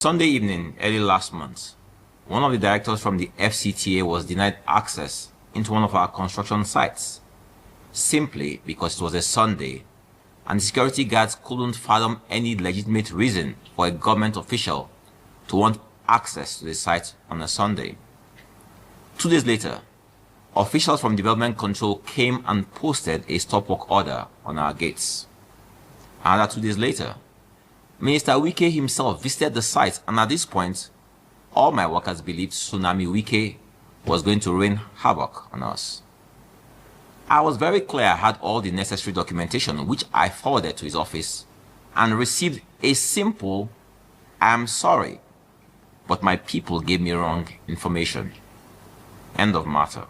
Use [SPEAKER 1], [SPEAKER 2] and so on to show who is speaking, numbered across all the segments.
[SPEAKER 1] Sunday evening, early last month, one of the directors from the FCTA was denied access into one of our construction sites, simply because it was a Sunday and the security guards couldn't fathom any legitimate reason for a government official to want access to the site on a Sunday. 2 days later, officials from Development Control came and posted a stop work order on our gates. Another 2 days later, Minister Wike himself visited the site, and at this point, all my workers believed Tsunami Wike was going to rain havoc on us. I was very clear I had all the necessary documentation, which I forwarded to his office and received a simple, "I'm sorry, but my people gave me wrong information." End of matter.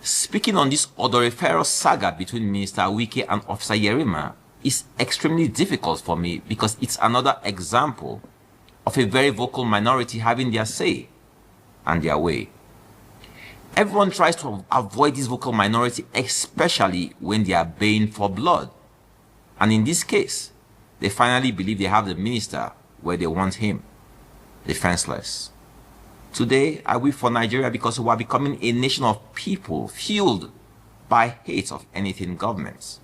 [SPEAKER 1] Speaking on this odoriferous saga between Minister Wike and Officer Yerima is extremely difficult for me because it's another example of a very vocal minority having their say and their way. Everyone tries to avoid this vocal minority, especially when they are baying for blood. And in this case, they finally believe they have the minister where they want him, defenseless. Today, I weep for Nigeria because we are becoming a nation of people fueled by hate of anything government.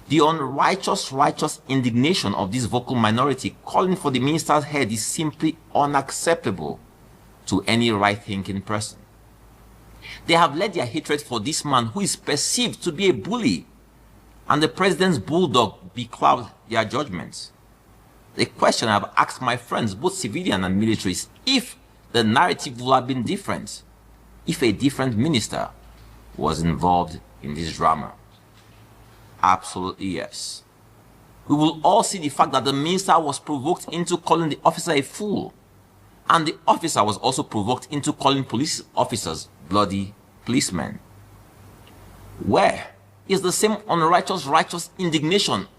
[SPEAKER 1] The righteous indignation of this vocal minority calling for the minister's head is simply unacceptable to any right-thinking person. They have let their hatred for this man who is perceived to be a bully and the president's bulldog becloud their judgments. The question I have asked my friends, both civilian and military, is if the narrative would have been different if a different minister was involved in this drama. Absolutely yes. We will all see the fact that the minister was provoked into calling the officer a fool, and the officer was also provoked into calling police officers bloody policemen. Where is the same righteous indignation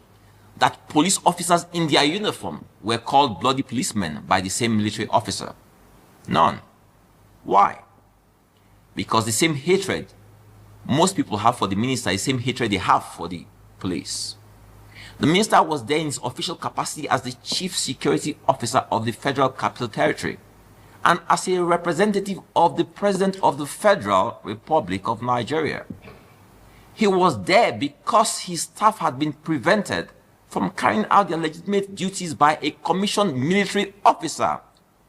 [SPEAKER 1] that police officers in their uniform were called bloody policemen by the same military officer? None. Why? Because the same hatred most people have for the minister is the same hatred they have for the police. The minister was there in his official capacity as the chief security officer of the Federal Capital Territory and as a representative of the President of the Federal Republic of Nigeria. He was there because his staff had been prevented from carrying out their legitimate duties by a commissioned military officer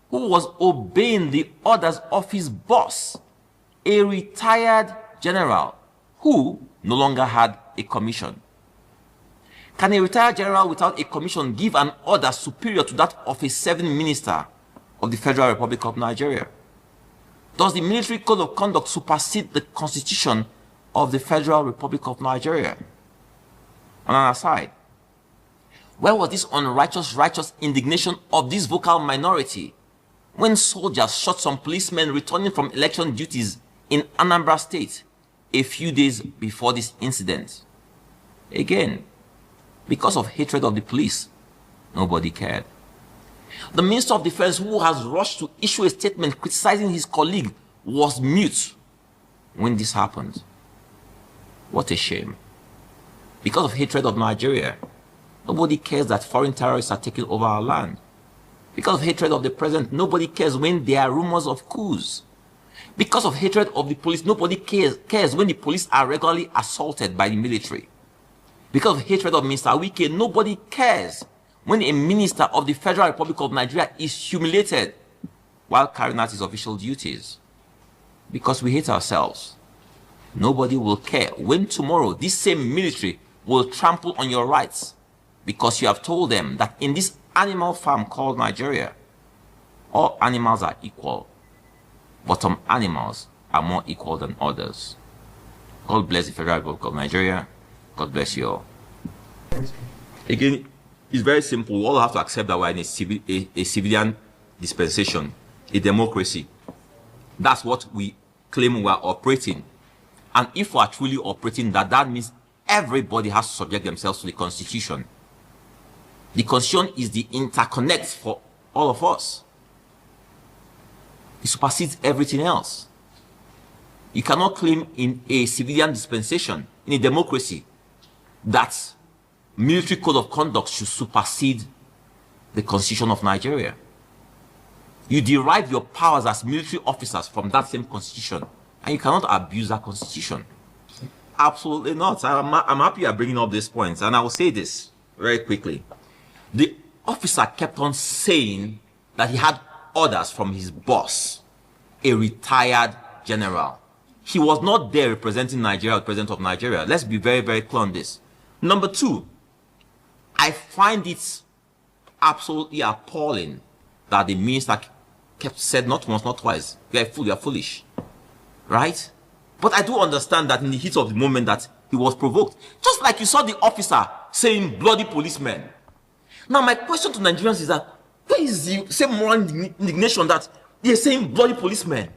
[SPEAKER 1] who was obeying the orders of his boss, a retired general who no longer had a commission. Can a retired general without a commission give an order superior to that of a serving minister of the Federal Republic of Nigeria? Does the military code of conduct supersede the constitution of the Federal Republic of Nigeria? On an aside, where was this righteous indignation of this vocal minority when soldiers shot some policemen returning from election duties in Anambra State a few days before this incident? Again, because of hatred of the police, nobody cared. The Minister of Defense, who has rushed to issue a statement criticizing his colleague, was mute when this happened. What a shame. Because of hatred of Nigeria, nobody cares that foreign terrorists are taking over our land. Because of hatred of the president, nobody cares when there are rumors of coups. Because of hatred of the police, nobody cares when the police are regularly assaulted by the military. Because of hatred of Mr. Wike, nobody cares when a minister of the Federal Republic of Nigeria is humiliated while carrying out his official duties. Because we hate ourselves, nobody will care when tomorrow this same military will trample on your rights because you have told them that in this animal farm called Nigeria, all animals are equal, but some animals are more equal than others. God bless the Federal Republic of Nigeria. God bless you all. Again, it's very simple. We all have to accept that we're in a civilian dispensation, a democracy. That's what we claim we are operating. And if we are truly operating that, that means everybody has to subject themselves to the Constitution. The Constitution is the interconnect for all of us. It supersedes everything else. You cannot claim in a civilian dispensation, in a democracy, that military code of conduct should supersede the Constitution of Nigeria. You derive your powers as military officers from that same Constitution, and you cannot abuse that Constitution. Absolutely not. I'm happy you're bringing up these points, and I will say this very quickly. The officer kept on saying that he had orders from his boss, a retired general. He was not there representing Nigeria, the president of Nigeria. Let's be very, very clear on this. Number two, I find it absolutely appalling that the minister kept said not once, not twice, you are a fool, you are foolish. Right? But I do understand that in the heat of the moment that he was provoked. Just like you saw the officer saying bloody policemen. Now my question to Nigerians is that where is the same moral indignation that they are saying bloody policemen?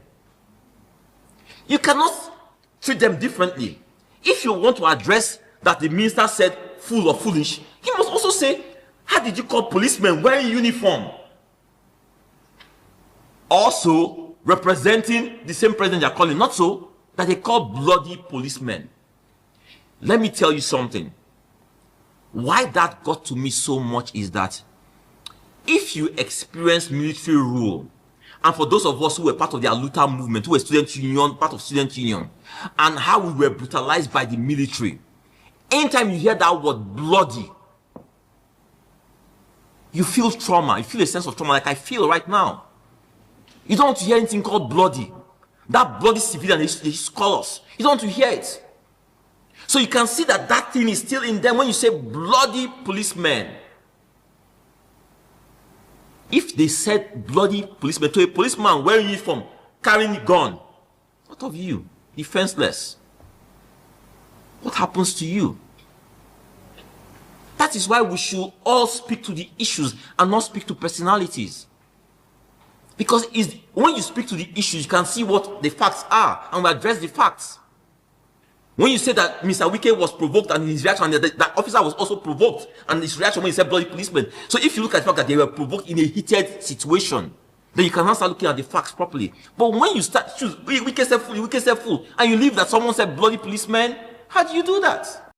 [SPEAKER 1] You cannot treat them differently. If you want to address that the minister said fool or foolish, he must also say, how did you call policemen wearing uniform? Also representing the same president you're calling, not so that they call bloody policemen. Let me tell you something. Why that got to me so much is that if you experience military rule, and for those of us who were part of the Aluta movement, who were student union, part of student union, and how we were brutalized by the military, anytime you hear that word bloody, you feel trauma, you feel a sense of trauma like I feel right now. You don't want to hear anything called bloody. That bloody civilian, they call us. You don't want to hear it. So you can see that that thing is still in them when you say bloody policemen. If they said bloody policemen to a policeman wearing uniform, carrying a gun, what of you? Defenseless. What happens to you? That is why we should all speak to the issues and not speak to personalities. Because when you speak to the issues, you can see what the facts are and we address the facts. When you say that Mr. Wike was provoked and his reaction, and that officer was also provoked and his reaction when he said bloody policeman. So if you look at the fact that they were provoked in a heated situation, then you can now start looking at the facts properly. But when you start choose Wike said fool, and you leave that someone said bloody policeman, how do you do that?